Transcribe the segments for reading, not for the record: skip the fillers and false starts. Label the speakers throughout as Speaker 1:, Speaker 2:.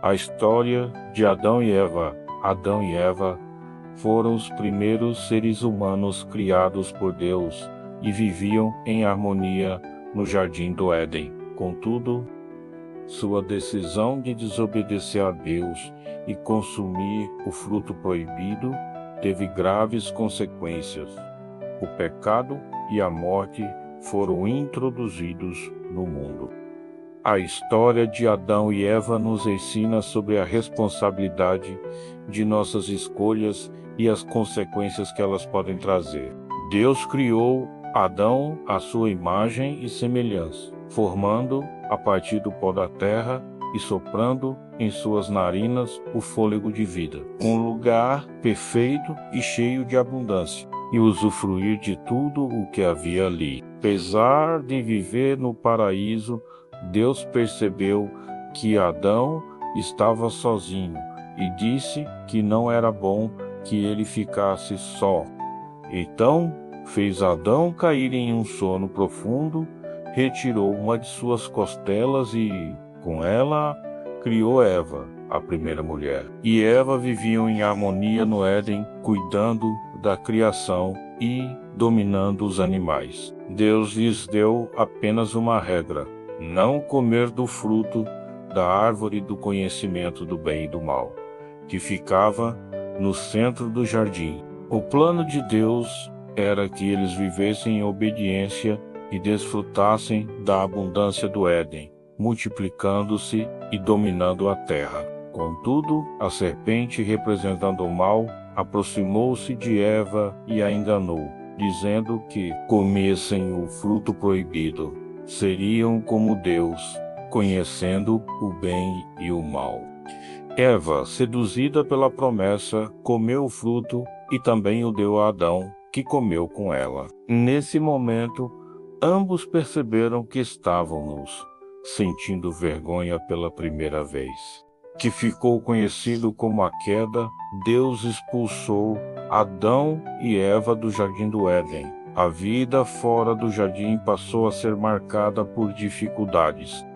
Speaker 1: A história de Adão e Eva. Adão e Eva foram os primeiros seres humanos criados por Deus e viviam em harmonia no jardim do Éden. Contudo, sua decisão de desobedecer a Deus e consumir o fruto proibido teve graves consequências. O pecado e a morte foram introduzidos no mundo. A história de Adão e Eva nos ensina sobre a responsabilidade de nossas escolhas e as consequências que elas podem trazer. Deus criou Adão à sua imagem e semelhança, formando a partir do pó da terra e soprando em suas narinas o fôlego de vida, um lugar perfeito e cheio de abundância, e usufruir de tudo o que havia ali. Apesar de viver no paraíso, Deus percebeu que Adão estava sozinho e disse que não era bom que ele ficasse só. Então fez Adão cair em um sono profundo, retirou uma de suas costelas e, com ela, criou Eva, a primeira mulher. E Eva viviam em harmonia no Éden, cuidando da criação e dominando os animais. Deus lhes deu apenas uma regra: não comer do fruto da árvore do conhecimento do bem e do mal, que ficava no centro do jardim. O plano de Deus era que eles vivessem em obediência e desfrutassem da abundância do Éden, multiplicando-se e dominando a terra. Contudo, a serpente, representando o mal, aproximou-se de Eva e a enganou, dizendo que comessem o fruto proibido. Seriam como Deus, conhecendo o bem e o mal. Eva, seduzida pela promessa, comeu o fruto e também o deu a Adão, que comeu com ela. Nesse momento, ambos perceberam que estávamos sentindo vergonha pela primeira vez. Que ficou conhecido como a queda, Deus expulsou Adão e Eva do jardim do Éden. A vida fora do jardim passou a ser marcada por dificuldades.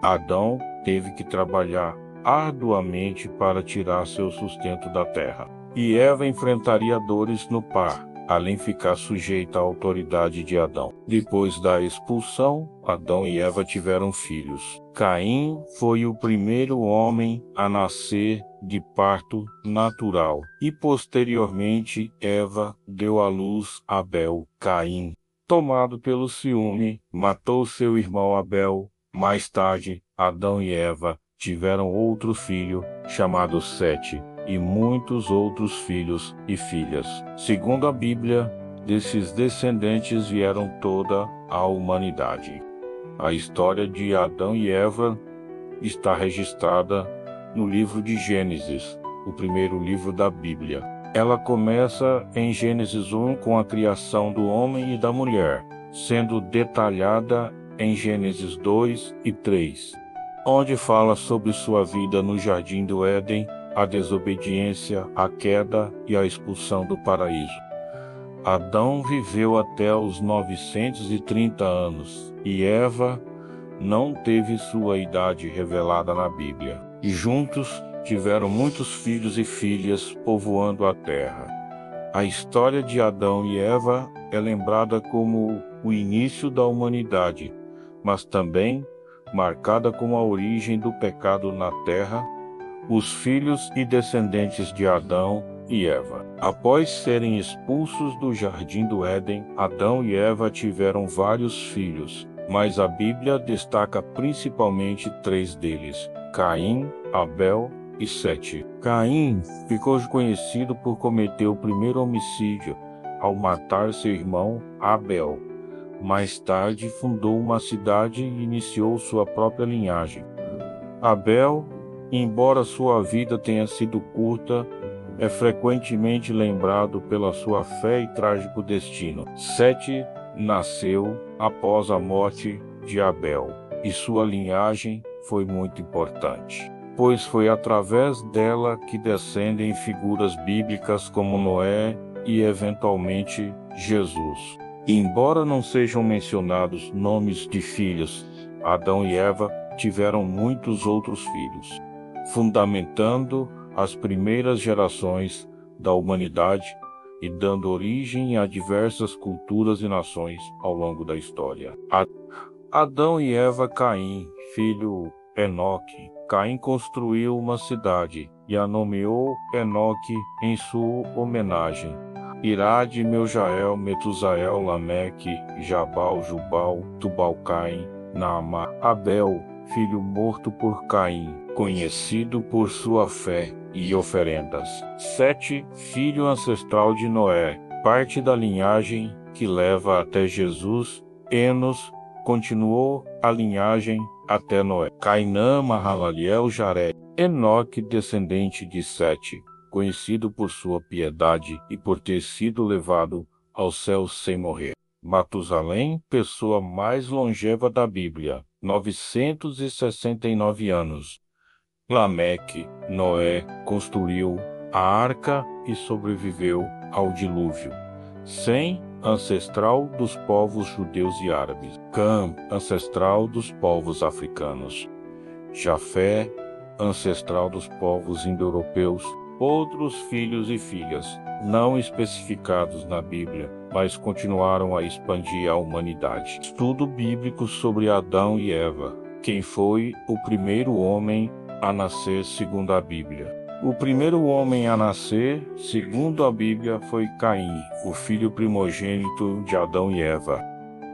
Speaker 1: Adão teve que trabalhar arduamente para tirar seu sustento da terra. E Eva enfrentaria dores no par, além de ficar sujeita à autoridade de Adão. Depois da expulsão, Adão e Eva tiveram filhos. Caim foi o primeiro homem a nascer de parto natural, e posteriormente Eva deu à luz Abel. Caim, tomado pelo ciúme, matou seu irmão Abel. Mais tarde, Adão e Eva tiveram outro filho, chamado Sete, e muitos outros filhos e filhas. Segundo a Bíblia, desses descendentes vieram toda a humanidade. A história de Adão e Eva está registrada no livro de Gênesis, o primeiro livro da Bíblia. Ela começa em Gênesis 1 com a criação do homem e da mulher, sendo detalhada em Gênesis 2 e 3, onde fala sobre sua vida no jardim do Éden, a desobediência, a queda e a expulsão do paraíso. Adão viveu até os 930 anos e Eva não teve sua idade revelada na Bíblia. E juntos tiveram muitos filhos e filhas povoando a terra. A história de Adão e Eva é lembrada como o início da humanidade, mas também marcada como a origem do pecado na terra, os filhos e descendentes de Adão e Eva. Após serem expulsos do jardim do Éden, Adão e Eva tiveram vários filhos, mas a Bíblia destaca principalmente 3 deles: Caim, Abel e Sete. Caim ficou conhecido por cometer o primeiro homicídio ao matar seu irmão Abel. Mais tarde fundou uma cidade e iniciou sua própria linhagem. Abel, embora sua vida tenha sido curta, é frequentemente lembrado pela sua fé e trágico destino. Sete nasceu após a morte de Abel, e sua linhagem foi muito importante, pois foi através dela que descendem figuras bíblicas como Noé e, eventualmente, Jesus. Embora não sejam mencionados nomes de filhos, Adão e Eva tiveram muitos outros filhos. fundamentando as primeiras gerações da humanidade e dando origem a diversas culturas e nações ao longo da história. Adão e Eva, Caim, filho Enoque. Caim construiu uma cidade e a nomeou Enoque em sua homenagem. Irade, Meujael, Metusael, Lameque, Jabal, Jubal, Tubal-Caim, Naamá, Abel, filho morto por Caim, conhecido por sua fé e oferendas. Sete, filho ancestral de Noé, parte da linhagem que leva até Jesus. Enos continuou a linhagem até Noé. Cainã, Mahalaleel, Jared. Enoque, descendente de Sete, conhecido por sua piedade e por ter sido levado aos céus sem morrer. Matusalém, pessoa mais longeva da Bíblia, 969 anos. Lameque, Noé, construiu a arca e sobreviveu ao dilúvio. Sem, ancestral dos povos judeus e árabes. Cã, ancestral dos povos africanos. Jafé, ancestral dos povos indo-europeus. Outros filhos e filhas, não especificados na Bíblia, mas continuaram a expandir a humanidade. Estudo bíblico sobre Adão e Eva. Quem foi o primeiro homem a nascer segundo a Bíblia? O primeiro homem a nascer, segundo a Bíblia, foi Caim, o filho primogênito de Adão e Eva.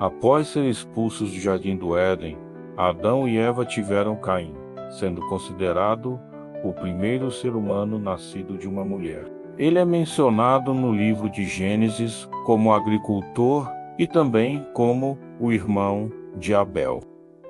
Speaker 1: Após ser expulsos do Jardim do Éden, Adão e Eva tiveram Caim, sendo considerado o primeiro ser humano nascido de uma mulher. Ele é mencionado no livro de Gênesis como agricultor e também como o irmão de Abel,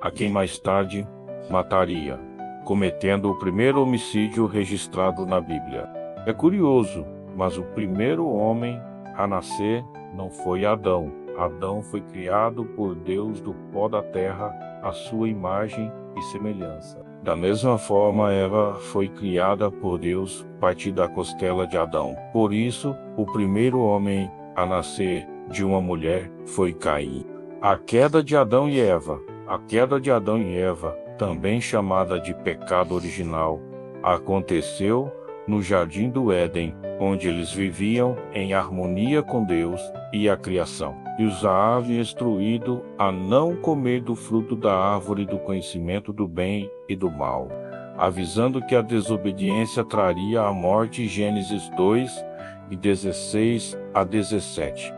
Speaker 1: a quem mais tarde mataria, cometendo o primeiro homicídio registrado na Bíblia. É curioso, mas o primeiro homem a nascer não foi Adão. Adão foi criado por Deus do pó da terra, à sua imagem e semelhança. Da mesma forma, Eva foi criada por Deus a partir da costela de Adão. Por isso, o primeiro homem a nascer de uma mulher foi Caim. A queda de Adão e Eva. A queda de Adão e Eva, também chamada de pecado original, aconteceu no Jardim do Éden, onde eles viviam em harmonia com Deus e a criação, e os havia instruído a não comer do fruto da árvore do conhecimento do bem e do mal, avisando que a desobediência traria a morte. Gênesis 2, 16 a 17.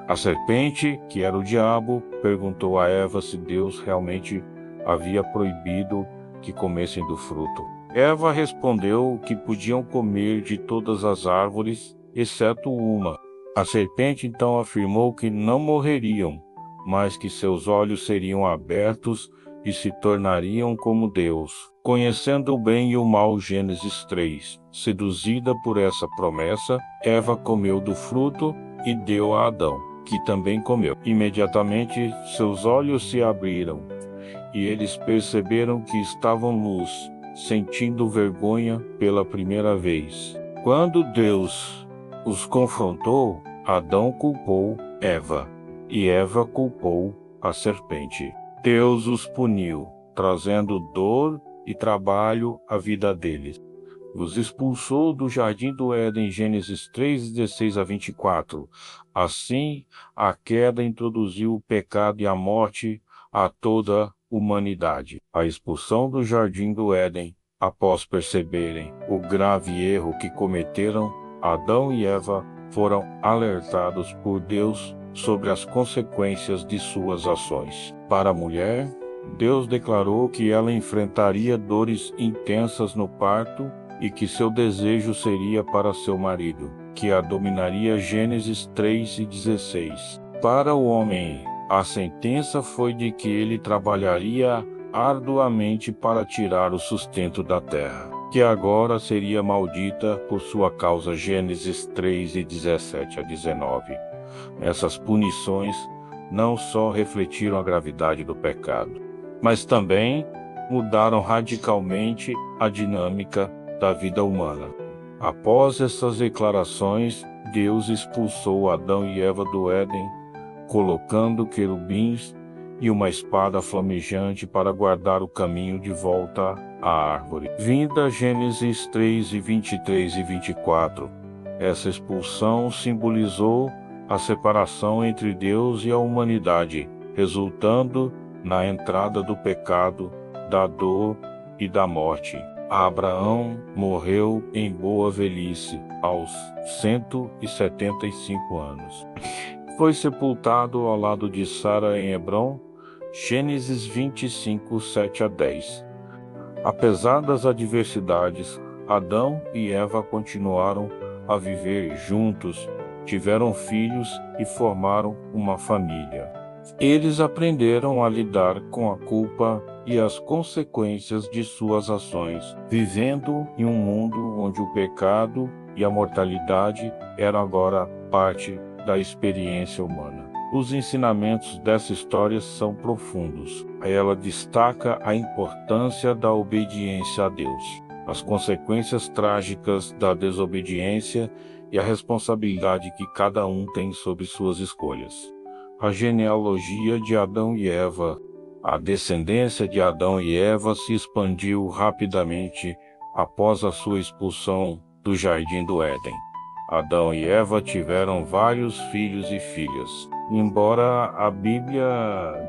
Speaker 1: A serpente, que era o diabo, perguntou a Eva se Deus realmente havia proibido que comessem do fruto. Eva respondeu que podiam comer de todas as árvores, exceto uma. A serpente então afirmou que não morreriam, mas que seus olhos seriam abertos e se tornariam como Deus, conhecendo o bem e o mal. Gênesis 3. Seduzida por essa promessa, Eva comeu do fruto e deu a Adão, que também comeu. Imediatamente seus olhos se abriram, e eles perceberam que estavam nus, sentindo vergonha pela primeira vez. Quando Deus os confrontou, Adão culpou Eva, e Eva culpou a serpente. Deus os puniu, trazendo dor e trabalho à vida deles. Os expulsou do Jardim do Éden. Gênesis 3, 16 a 24. Assim, a queda introduziu o pecado e a morte a toda a humanidade. A expulsão do Jardim do Éden, após perceberem o grave erro que cometeram, Adão e Eva foram alertados por Deus sobre as consequências de suas ações. Para a mulher, Deus declarou que ela enfrentaria dores intensas no parto e que seu desejo seria para seu marido, que a dominaria. Gênesis 3 e 16. Para o homem, a sentença foi de que ele trabalharia arduamente para tirar o sustento da terra, que agora seria maldita por sua causa. Gênesis 3 e 17 a 19. Essas punições não só refletiram a gravidade do pecado, mas também mudaram radicalmente a dinâmica da vida humana. Após essas declarações, Deus expulsou Adão e Eva do Éden, colocando querubins e uma espada flamejante para guardar o caminho de volta a árvore. Vinda Gênesis 3 e 23 e 24. Essa expulsão simbolizou a separação entre Deus e a humanidade, resultando na entrada do pecado, da dor e da morte. Abraão morreu em boa velhice, aos 175 anos. Foi sepultado ao lado de Sara em Hebrom, Gênesis 25, 7 a 10. Apesar das adversidades, Adão e Eva continuaram a viver juntos, tiveram filhos e formaram uma família. Eles aprenderam a lidar com a culpa e as consequências de suas ações, vivendo em um mundo onde o pecado e a mortalidade eram agora parte da experiência humana. Os ensinamentos dessa história são profundos. Ela destaca a importância da obediência a Deus, as consequências trágicas da desobediência e a responsabilidade que cada um tem sobre suas escolhas. A genealogia de Adão e Eva. A descendência de Adão e Eva se expandiu rapidamente após a sua expulsão do Jardim do Éden. Adão e Eva tiveram vários filhos e filhas. Embora a Bíblia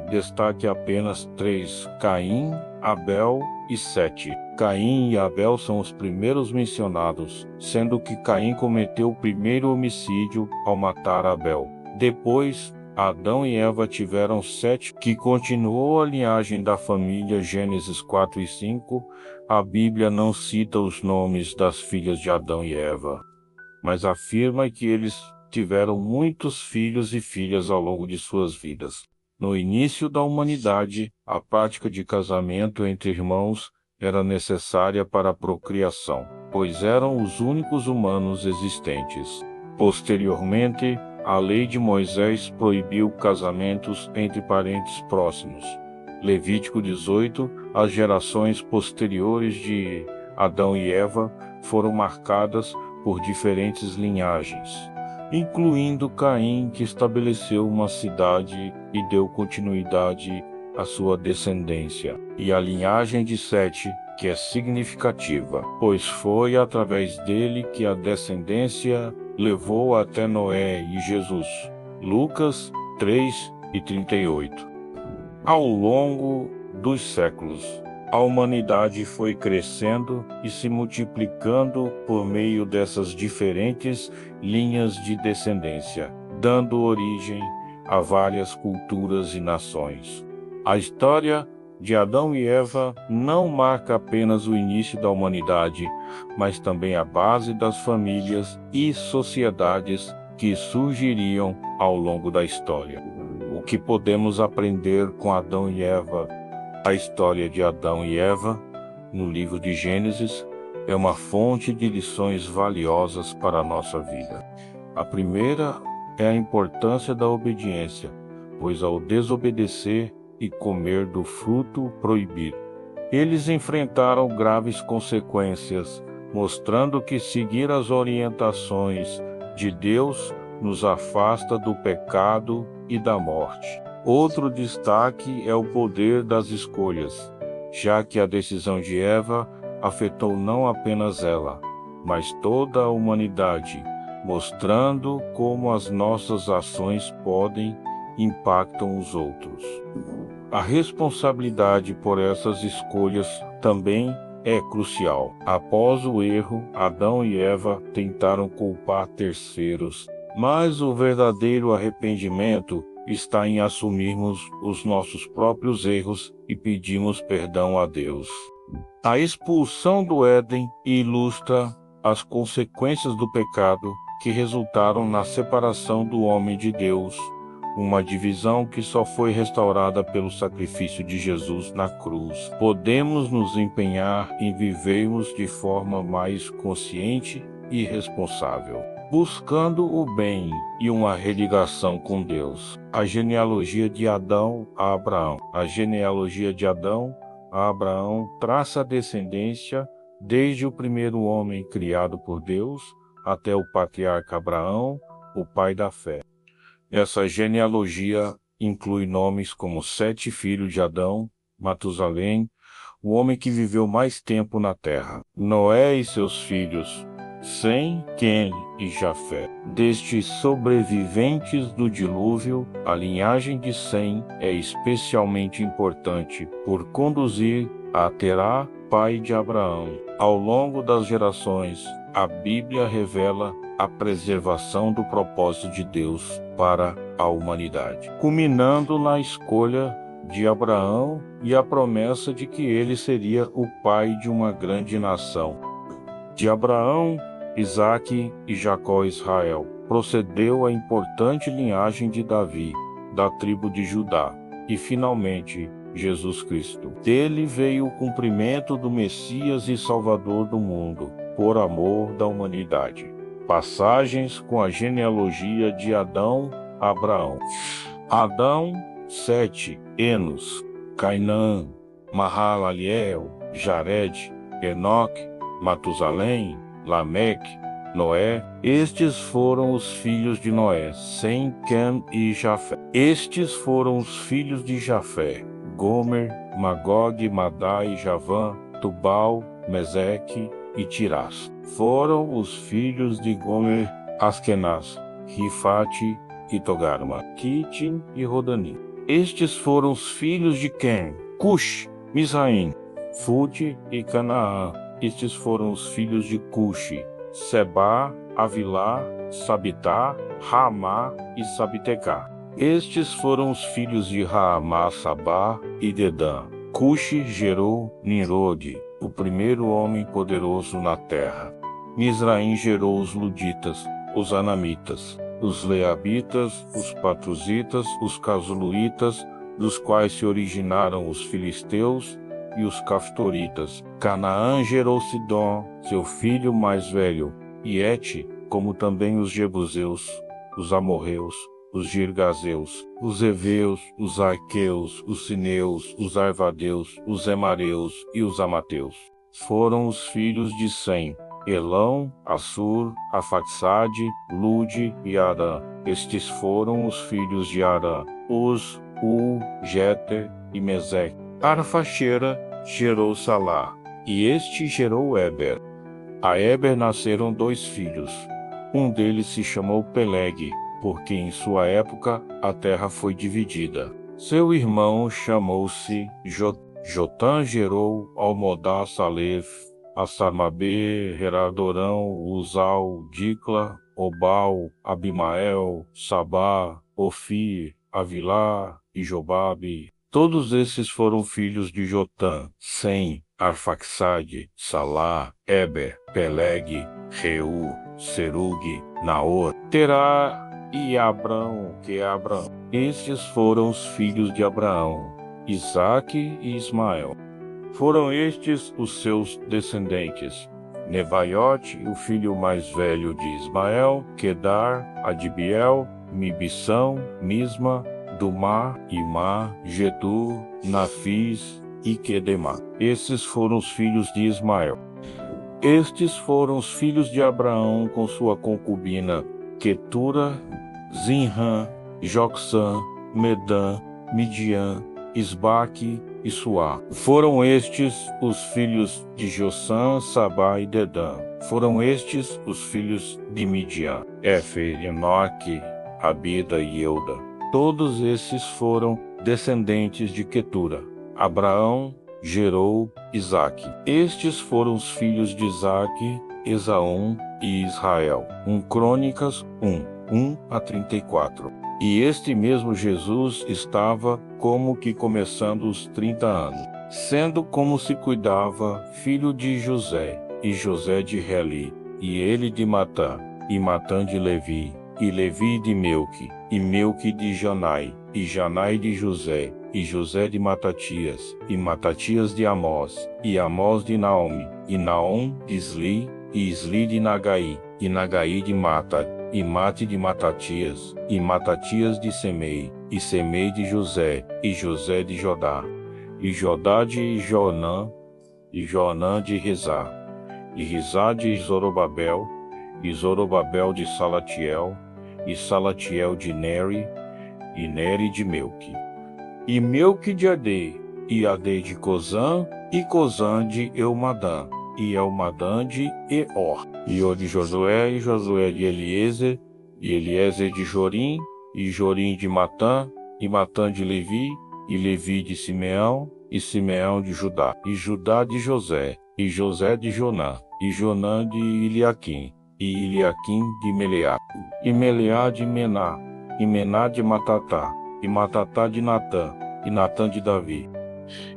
Speaker 1: destaque apenas 3, Caim, Abel e Sete. Caim e Abel são os primeiros mencionados, sendo que Caim cometeu o primeiro homicídio ao matar Abel. Depois, Adão e Eva tiveram Sete, que continuou a linhagem da família. Gênesis 4 e 5. A Bíblia não cita os nomes das filhas de Adão e Eva, mas afirma que eles tiveram muitos filhos e filhas ao longo de suas vidas. No início da humanidade, a prática de casamento entre irmãos era necessária para a procriação, pois eram os únicos humanos existentes. Posteriormente, a lei de Moisés proibiu casamentos entre parentes próximos. Levítico 18, as gerações posteriores de Adão e Eva foram marcadas por diferentes linhagens, incluindo Caim, que estabeleceu uma cidade e deu continuidade à sua descendência, e a linhagem de Sete, que é significativa, pois foi através dele que a descendência levou até Noé e Jesus. Lucas 3 e 38. Ao longo dos séculos, a humanidade foi crescendo e se multiplicando por meio dessas diferentes linhas de descendência, dando origem a várias culturas e nações. A história de Adão e Eva não marca apenas o início da humanidade, mas também a base das famílias e sociedades que surgiriam ao longo da história. O que podemos aprender com Adão e Eva? A história de Adão e Eva, no livro de Gênesis, é uma fonte de lições valiosas para a nossa vida. A primeira é a importância da obediência, pois ao desobedecer e comer do fruto proibido, eles enfrentaram graves consequências, mostrando que seguir as orientações de Deus nos afasta do pecado e da morte. Outro destaque é o poder das escolhas, já que a decisão de Eva afetou não apenas ela, mas toda a humanidade, mostrando como as nossas ações podem e impactam os outros. A responsabilidade por essas escolhas também é crucial. Após o erro, Adão e Eva tentaram culpar terceiros, mas o verdadeiro arrependimento está em assumirmos os nossos próprios erros e pedirmos perdão a Deus. A expulsão do Éden ilustra as consequências do pecado que resultaram na separação do homem de Deus, uma divisão que só foi restaurada pelo sacrifício de Jesus na cruz. Podemos nos empenhar em vivermos de forma mais consciente e responsável, buscando o bem e uma religação com Deus. A genealogia de Adão a Abraão. A genealogia de Adão a Abraão traça a descendência desde o primeiro homem criado por Deus até o patriarca Abraão, o pai da fé. Essa genealogia inclui nomes como Sete, filho de Adão, Matusalém, o homem que viveu mais tempo na terra. Noé e seus filhos, Sem, Quem e Jafé. Destes sobreviventes do dilúvio, a linhagem de Sem é especialmente importante por conduzir a Terá, pai de Abraão. Ao longo das gerações, a Bíblia revela a preservação do propósito de Deus para a humanidade, culminando na escolha de Abraão e a promessa de que ele seria o pai de uma grande nação. De Abraão, Isaque e Jacó Israel procedeu a importante linhagem de Davi, da tribo de Judá, e finalmente Jesus Cristo. Dele veio o cumprimento do Messias e Salvador do mundo, por amor da humanidade. Passagens com a genealogia de Adão a Abraão. Adão, Sete, Enos, Cainã, Mahalaleel, Jared, Enoque, Matusalém, Lameque, Noé. Estes foram os filhos de Noé, Sem, Quem e Jafé. Estes foram os filhos de Jafé, Gomer, Magog, Madai, Javã, Tubal, Meseque e Tirás. Foram os filhos de Gomer, Askenaz, Rifate e Togarma, Quitim e Rodanim. Estes foram os filhos de Quem, Cush, Misraim, Fute e Canaã. Estes foram os filhos de Cushi, Sebá, Avilá, Sabitá, Ramá e Sabitecá. Estes foram os filhos de Raamá, Sabá e Dedã. Cushi gerou Nimrode, o primeiro homem poderoso na terra. Misraim gerou os Luditas, os Anamitas, os Leabitas, os Patruzitas, os Casluítas, dos quais se originaram os Filisteus e os Caftoritas. Canaã gerou Sidom, seu filho mais velho, e Et, como também os Jebuseus, os Amorreus, os Girgazeus, os Eveus, os Arqueus, os Sineus, os Arvadeus, os Emareus e os Amateus. Foram os filhos de Sem, Elão, Assur, Afaxade, Lude e Arã. Estes foram os filhos de Arã, Uz, Jeter e Meseque. Arfaxera gerou Salá, e este gerou Eber. A Eber nasceram 2 filhos. Um deles se chamou Peleg, porque em sua época a terra foi dividida. Seu irmão chamou-se Jotã gerou Almodá, Salef, Assarmabê, Heradorão, Uzal, Dicla, Obal, Abimael, Sabá, Ofir, Avilá e Jobabe. Todos esses foram filhos de Jotã, Sem, Arfaxade, Salá, Eber, Peleg, Reu, Serug, Naor, Terá e Abrão, que é Abraão. Estes foram os filhos de Abraão, Isaque e Ismael. Foram estes os seus descendentes: Nebaiote, o filho mais velho de Ismael, Quedar, Adibiel, Mibissão, Misma, Dumá, Imá, Getur, Nafis e Quedemá. Esses foram os filhos de Ismael. Estes foram os filhos de Abraão com sua concubina Quetura, Zinrã, Jocsã, Medã, Midian, Isbaque e Suá. Foram estes os filhos de Jossã, Sabá e Dedã. Foram estes os filhos de Midian, Éfer, Enoque, Abida e Euda. Todos esses foram descendentes de Quetura. Abraão gerou Isaque. Estes foram os filhos de Isaque, Esaú e Israel. 1 Crônicas 1:1-34. E este mesmo Jesus estava como que começando os 30 anos, sendo como se cuidava, filho de José, e José de Heli, e ele de Matã, e Matã de Levi, e Levi de Melque, e Melque de Janai, e Janai de José, e José de Matatias, e Matatias de Amós, e Amós de Naomi, e Naom de Isli, e Isli de Nagai, e Nagai de Mata, e Mate de Matatias, e Matatias de Semei, e Semei de José, e José de Jodá, e Jodá de Joanã, e Joanã de Rizá, e Rizá de Zorobabel, e Zorobabel de Salatiel, e Salatiel de Neri, e Neri de Melque, e Melque de Adê, e Ade de Cozã, e Cozã de Elmadã, e Elmadã de Eor, e O de Josué, e Josué de Eliezer, e Eliezer de Jorim, e Jorim de Matã, e Matã de Levi, e Levi de Simeão, e Simeão de Judá, e Judá de José, e José de Jonã, e Jonã de Eliaquim, e Eliaquim de Meleá, e Meleá de Mená, e Mená de Matatá, e Matatá de Natã, e Natã de Davi,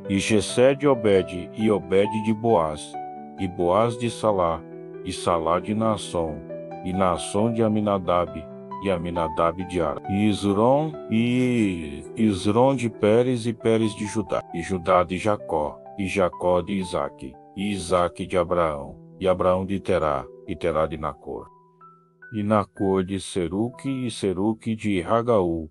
Speaker 1: e Jessé de Obed, e Obed de Boaz, e Boaz de Salá, e Salá de Naasson, e Naasson de Aminadab, e Aminadab de Ara, e Isron de Pérez, e Pérez de Judá, e Judá de Jacó, e Jacó de Isaque, e Isaque de Abraão, e Abraão de Terá, e Terá de Nacor, e Nacor de Seruque, e Seruque de Ragaú,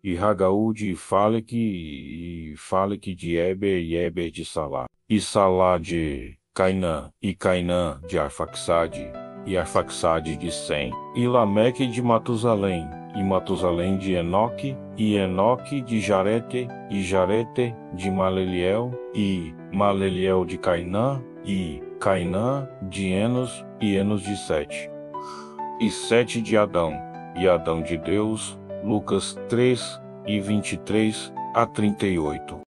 Speaker 1: e Ragaú de Faleque, e Faleque de Eber, e Eber de Salá, e Salá de Cainã, e Cainã de Arfaxade, e Arfaxade de Sem, e Lameque de Matusalém, e Matusalém de Enoque, e Enoque de Jarete, e Jarete de Maleliel, e Maleliel de Cainã, e Cainã de Enos, e Enos de Sete, e Sete de Adão, e Adão de Deus. Lucas 3, e 23 a 38.